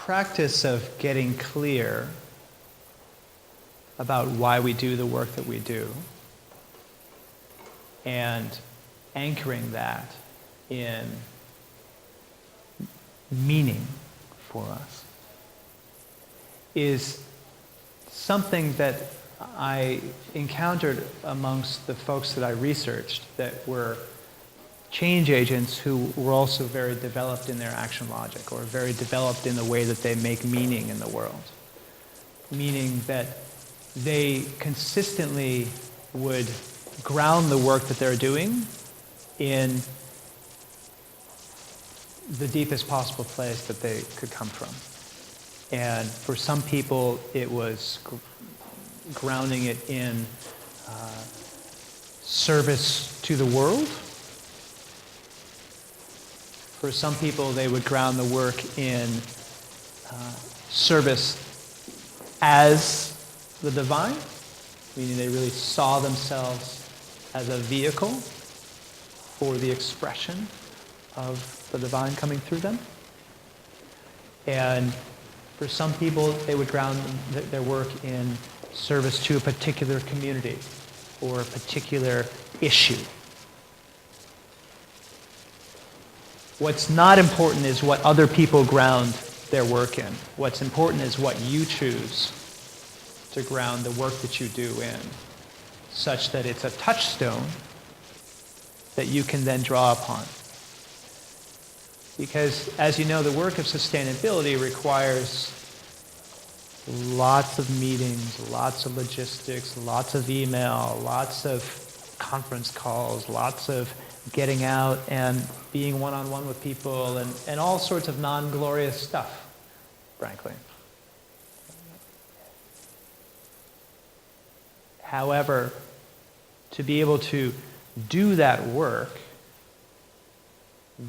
practice of getting clear about why we do the work that we do and anchoring that in meaning for us is something that I encountered amongst the folks that I researched that were change agents who were also very developed in their action logic or very developed in the way that they make meaning in the world. Meaning that they consistently would ground the work that they're doing in the deepest possible place that they could come from. And for some people, it was grounding it in service to the world. For some people, they would ground the work in service as the divine, meaning they really saw themselves as a vehicle for the expression of the divine coming through them. And for some people, they would ground their work in service to a particular community or a particular issue. What's not important is what other people ground their work in. What's important is what you choose to ground the work that you do in, such that it's a touchstone that you can then draw upon. Because, as you know, the work of sustainability requires lots of meetings, lots of logistics, lots of email, lots of conference calls, lots of getting out and being one-on-one with people, and all sorts of non-glorious stuff, frankly. However, to be able to do that work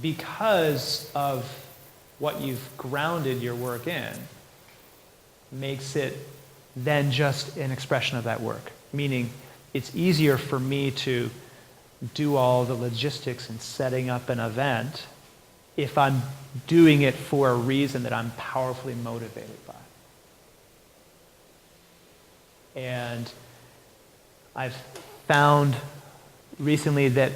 because of what you've grounded your work in makes it then just an expression of that work. Meaning, it's easier for me to do all the logistics and setting up an event if I'm doing it for a reason that I'm powerfully motivated by. And I've found recently that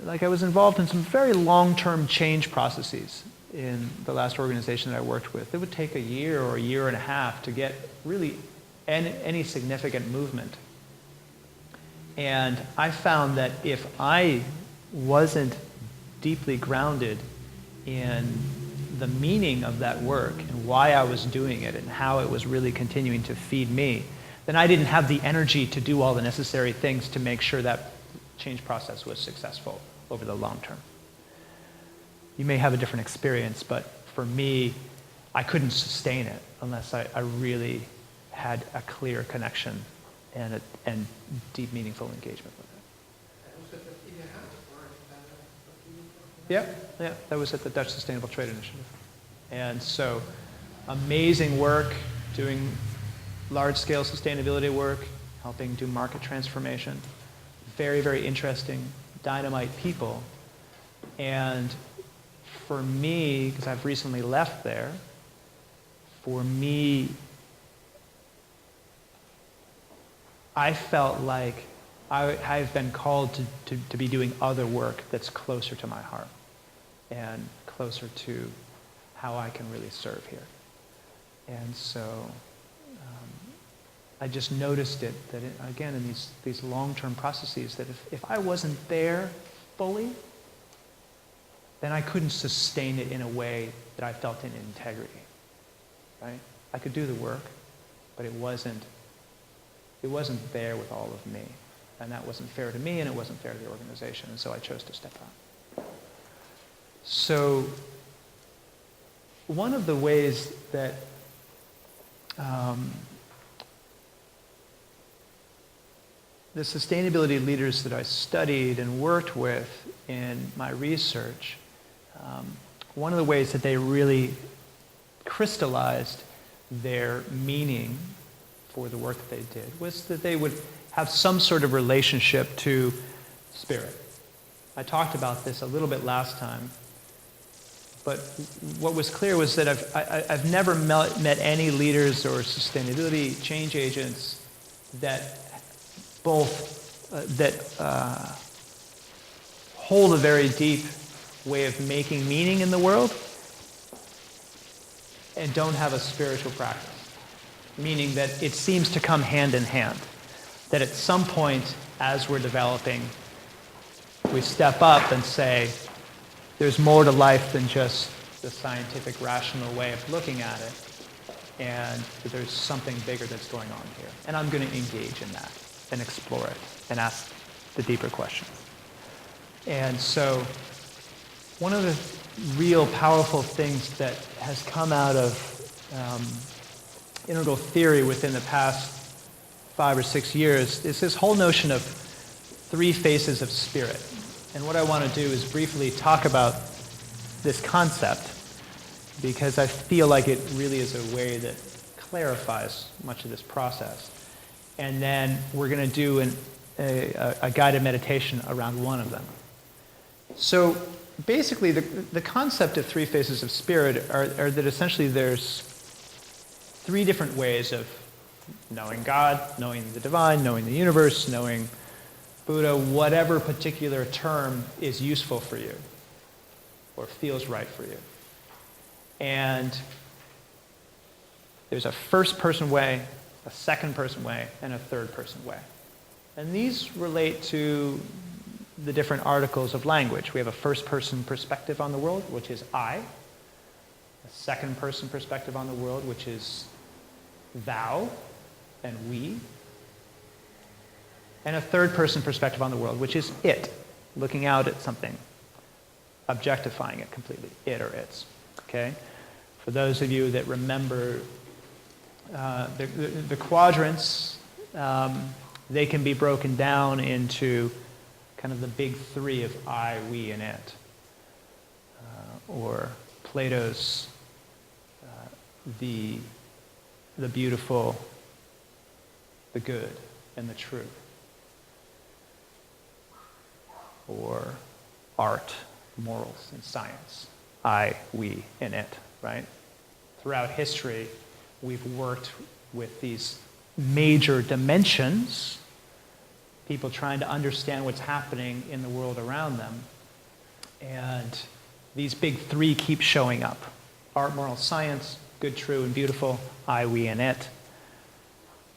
I was involved in some very long-term change processes in the last organization that I worked with. It would take a year or a year and a half to get really any significant movement. And I found that if I wasn't deeply grounded in the meaning of that work and why I was doing it and how it was really continuing to feed me, then I didn't have the energy to do all the necessary things to make sure that change process was successful over the long term. You may have a different experience, but for me, I couldn't sustain it unless I really had a clear connection and deep, meaningful engagement with it. Yeah, that was at the Dutch Sustainable Trade Initiative. And so, amazing work, doing large-scale sustainability work, helping do market transformation. Very, very interesting, dynamite people. And for me, because I've recently left there, for me, I felt like I've been called to be doing other work that's closer to my heart and closer to how I can really serve here. And so I just noticed it, that again, in these long-term processes, that if I wasn't there fully, then I couldn't sustain it in a way that I felt in integrity, right? I could do the work, but it wasn't there with all of me. And that wasn't fair to me, and it wasn't fair to the organization, and so I chose to step out. So one of the ways that the sustainability leaders that I studied and worked with in my research, one of the ways that they really crystallized their meaning for the work that they did was that they would have some sort of relationship to spirit. I talked about this a little bit last time, But what was clear was that I've never met any leaders or sustainability change agents that hold a very deep way of making meaning in the world and don't have a spiritual practice. Meaning that it seems to come hand in hand. That at some point, as we're developing, we step up and say, there's more to life than just the scientific, rational way of looking at it, and there's something bigger that's going on here. And I'm going to engage in that and explore it and ask the deeper questions. And so one of the real powerful things that has come out of integral theory within the past 5 or 6 years is this whole notion of 3 faces of spirit. And what I want to do is briefly talk about this concept because I feel like it really is a way that clarifies much of this process. And then we're going to do a guided meditation around one of them. So basically, the concept of 3 faces of spirit are that essentially there's 3 different ways of knowing God, knowing the divine, knowing the universe, knowing Buddha, whatever particular term is useful for you or feels right for you. And there's a first-person way, a second-person way, and a third-person way. And these relate to the different articles of language. We have a first-person perspective on the world, which is I. A second-person perspective on the world, which is thou and we. And a third-person perspective on the world, which is it, looking out at something, objectifying it completely, it or its. Okay? For those of you that remember the quadrants, they can be broken down into kind of the big 3 of I, we, and it. Or Plato's the beautiful, the good, and the true. Or art, morals, and science. I, we, and it, right? Throughout history, we've worked with these major dimensions, people trying to understand what's happening in the world around them. And these big 3 keep showing up. Art, moral, science, good, true, and beautiful, I, we, and it.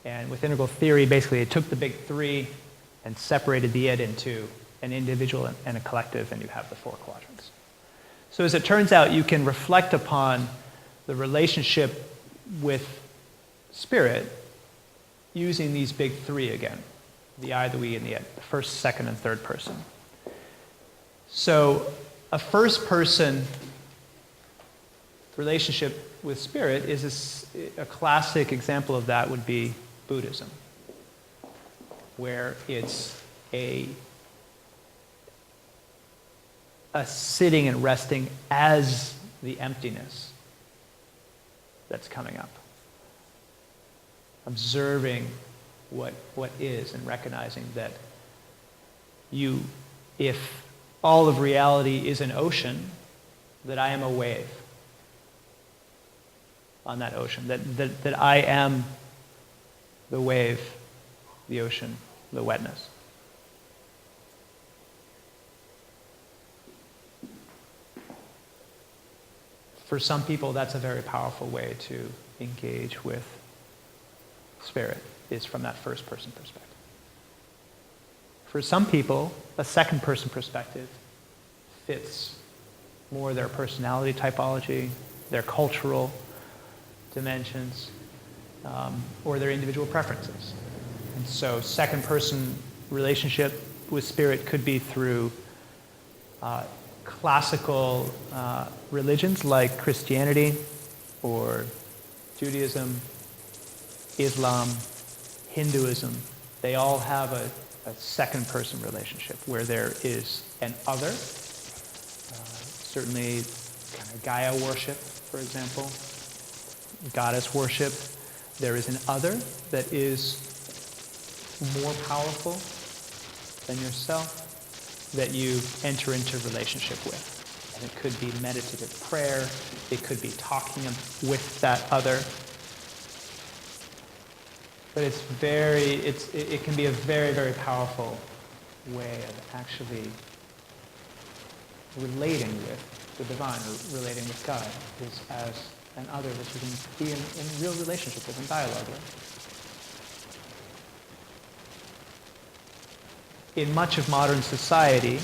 And with integral theory, basically it took the big 3 and separated the it into an individual and a collective, and you have the 4 quadrants. So as it turns out, you can reflect upon the relationship with spirit using these big 3 again, the I, the we, and the it, the first, second, and third person. So a first-person relationship with spirit is a classic example of that would be Buddhism, where it's a sitting and resting as the emptiness that's coming up. Observing what is and recognizing that if all of reality is an ocean, that I am a wave on that ocean, that I am the wave, the ocean, the wetness. For some people, that's a very powerful way to engage with spirit, is from that first-person perspective. For some people, a second-person perspective fits more their personality typology, their cultural dimensions, or their individual preferences. And so second-person relationship with spirit could be through classical religions like Christianity or Judaism, Islam, Hinduism. They all have a second-person relationship where there is an other, certainly kind of Gaia worship, for example, goddess worship. There is an other that is more powerful than yourself that you enter into relationship with. And it could be meditative prayer. It could be talking with that other. But it can be a very, very powerful way of actually relating with the divine, or relating with God, is as an other that you can be in real relationship with and dialogue with. In much of modern society,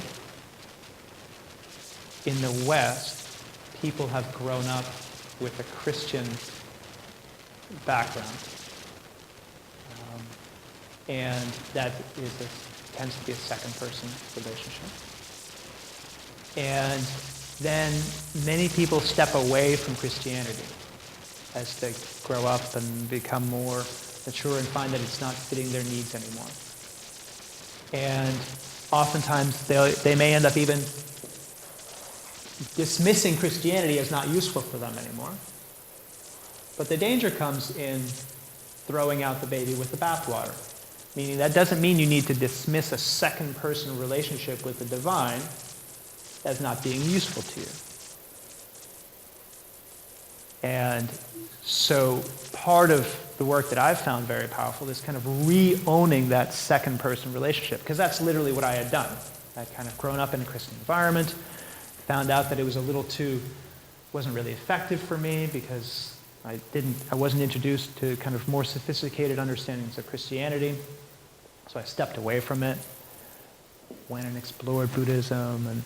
in the West, people have grown up with a Christian background. And that tends to be a second-person relationship. And then many people step away from Christianity as they grow up and become more mature and find that it's not fitting their needs anymore. And oftentimes they may end up even dismissing Christianity as not useful for them anymore. But the danger comes in throwing out the baby with the bathwater. Meaning that doesn't mean you need to dismiss a second-person relationship with the divine as not being useful to you. And so part of the work that I've found very powerful is kind of re-owning that second-person relationship, because that's literally what I had done. I'd kind of grown up in a Christian environment, found out that it was wasn't really effective for me because I wasn't introduced to kind of more sophisticated understandings of Christianity. So I stepped away from it, went and explored Buddhism and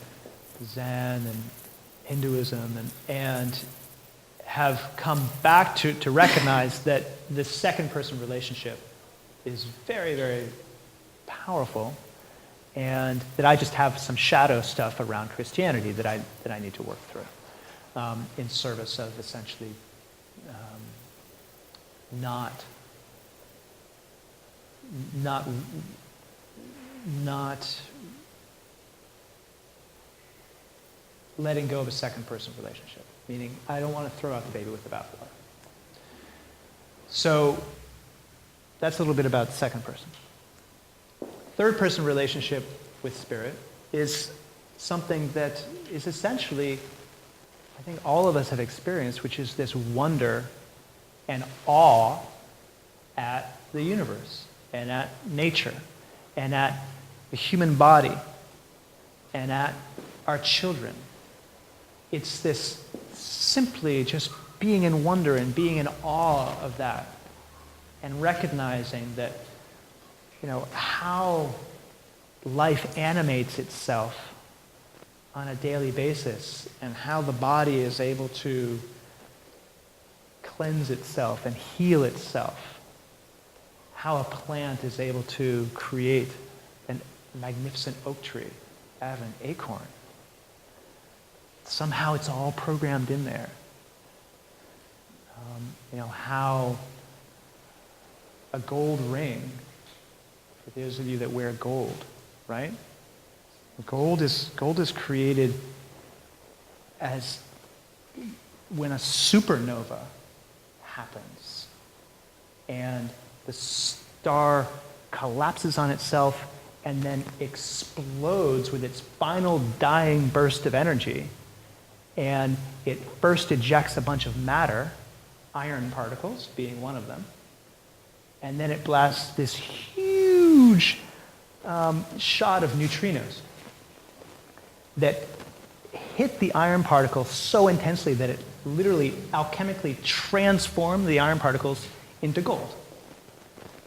Zen and Hinduism, and have come back to recognize that the second-person relationship is very, very powerful, and that I just have some shadow stuff around Christianity that I need to work through in service of essentially not letting go of a second-person relationship. Meaning, I don't want to throw out the baby with the bathwater. So that's a little bit about the second person. Third-person relationship with spirit is something that is essentially, I think all of us have experienced, which is this wonder and awe at the universe and at nature and at the human body and at our children. It's this simply just being in wonder and being in awe of that and recognizing that, how life animates itself on a daily basis and how the body is able to cleanse itself and heal itself. How a plant is able to create a magnificent oak tree out of an acorn. Somehow it's all programmed in there. How a gold ring, for those of you that wear gold, right? Gold is created as when a supernova happens and the star collapses on itself and then explodes with its final dying burst of energy. And it first ejects a bunch of matter, iron particles being one of them, and then it blasts this huge shot of neutrinos that hit the iron particles so intensely that it literally alchemically transformed the iron particles into gold.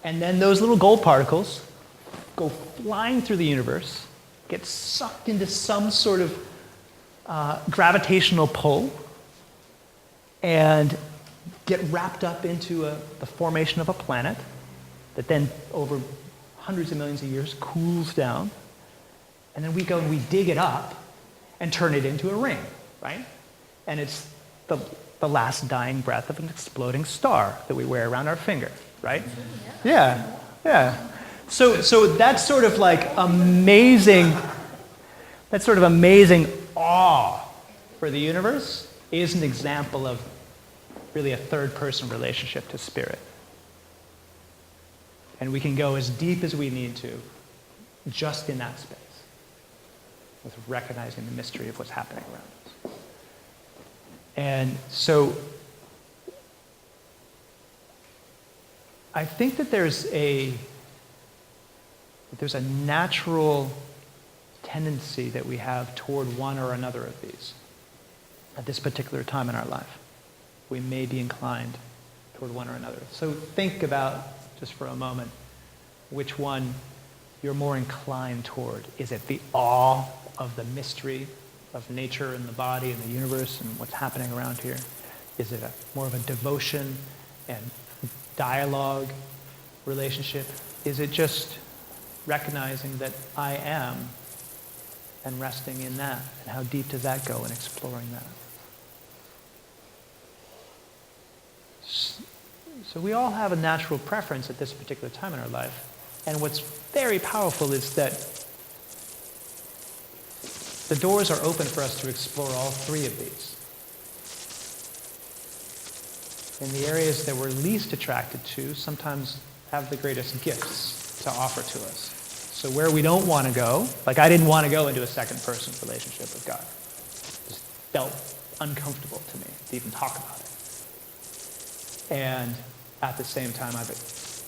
And then those little gold particles go flying through the universe, get sucked into some sort of gravitational pull, and get wrapped up into the formation of a planet that then over hundreds of millions of years cools down. And then we go and we dig it up and turn it into a ring, right? And it's the last dying breath of an exploding star that we wear around our finger, right? Yeah. So that's sort of like amazing, awe for the universe is an example of really a third-person relationship to spirit. And we can go as deep as we need to just in that space. with recognizing the mystery of what's happening around us. And so I think that there's a natural tendency that we have toward one or another of these at this particular time in our life. We may be inclined toward one or another. So think about, just for a moment, which one you're more inclined toward. Is it the awe of the mystery of nature and the body and the universe and what's happening around here? Is it more of a devotion and dialogue relationship? Is it just recognizing that I am and resting in that? And how deep does that go in exploring that? So we all have a natural preference at this particular time in our life. And what's very powerful is that the doors are open for us to explore all three of these. And the areas that we're least attracted to sometimes have the greatest gifts to offer to us. So where we don't want to go, like I didn't want to go into a second-person relationship with God. It just felt uncomfortable to me to even talk about it. And at the same time, I've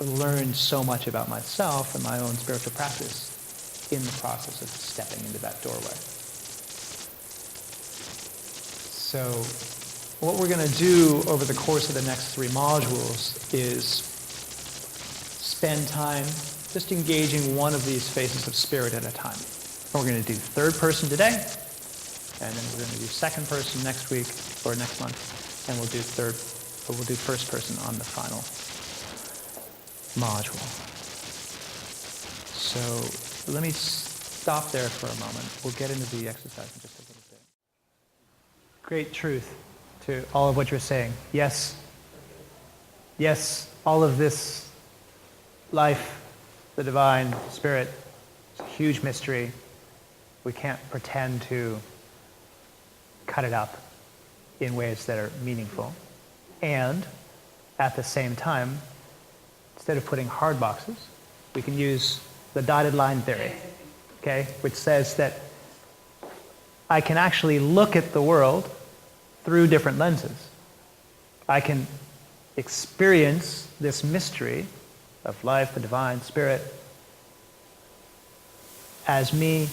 learned so much about myself and my own spiritual practice in the process of stepping into that doorway. So what we're going to do over the course of the next 3 modules is spend time just engaging one of these phases of spirit at a time. And we're going to do third person today, and then we're going to do second person next week or next month, and we'll do first person on the final module. So let me stop there for a moment. We'll get into the exercise in just a little bit. Great truth to all of what you're saying. Yes, all of this life, the divine spirit, it's a huge mystery. We can't pretend to cut it up in ways that are meaningful. And at the same time, instead of putting hard boxes, we can use the dotted line theory, okay, which says that I can actually look at the world through different lenses. I can experience this mystery of life, the divine spirit, as me,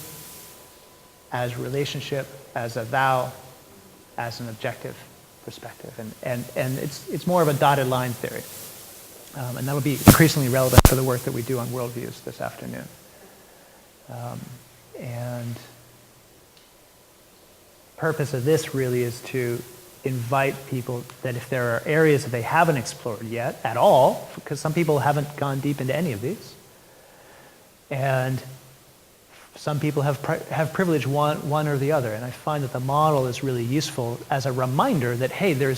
as relationship, as a thou, as an objective perspective. And it's more of a dotted line theory. And that'll be increasingly relevant for the work that we do on worldviews this afternoon. And the purpose of this really is to invite people that if there are areas that they haven't explored yet at all, because some people haven't gone deep into any of these, and some people have privileged one or the other, and I find that the model is really useful as a reminder that, hey, there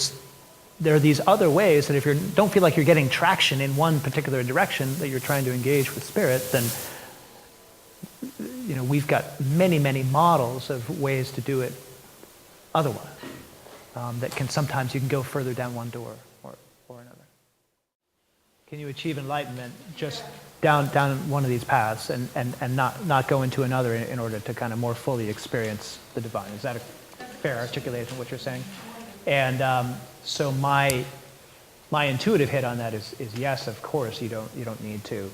are these other ways that if you don't feel like you're getting traction in one particular direction that you're trying to engage with spirit, then we've got many, many models of ways to do it otherwise. That sometimes you can go further down one door or another. Can you achieve enlightenment just down one of these paths and not go into another in order to kind of more fully experience the divine? Is that a fair articulation of what you're saying? And so my intuitive hit on that is yes, of course, you don't need to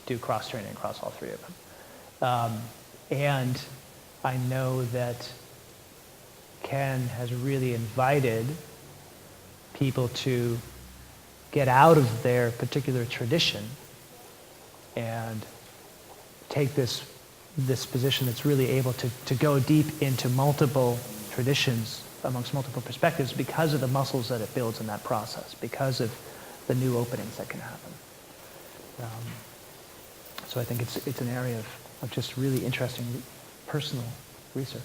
do cross-training across all three of them. And I know that Ken has really invited people to get out of their particular tradition and take this position that's really able to go deep into multiple traditions amongst multiple perspectives because of the muscles that it builds in that process, because of the new openings that can happen. So I think it's an area of just really interesting personal research.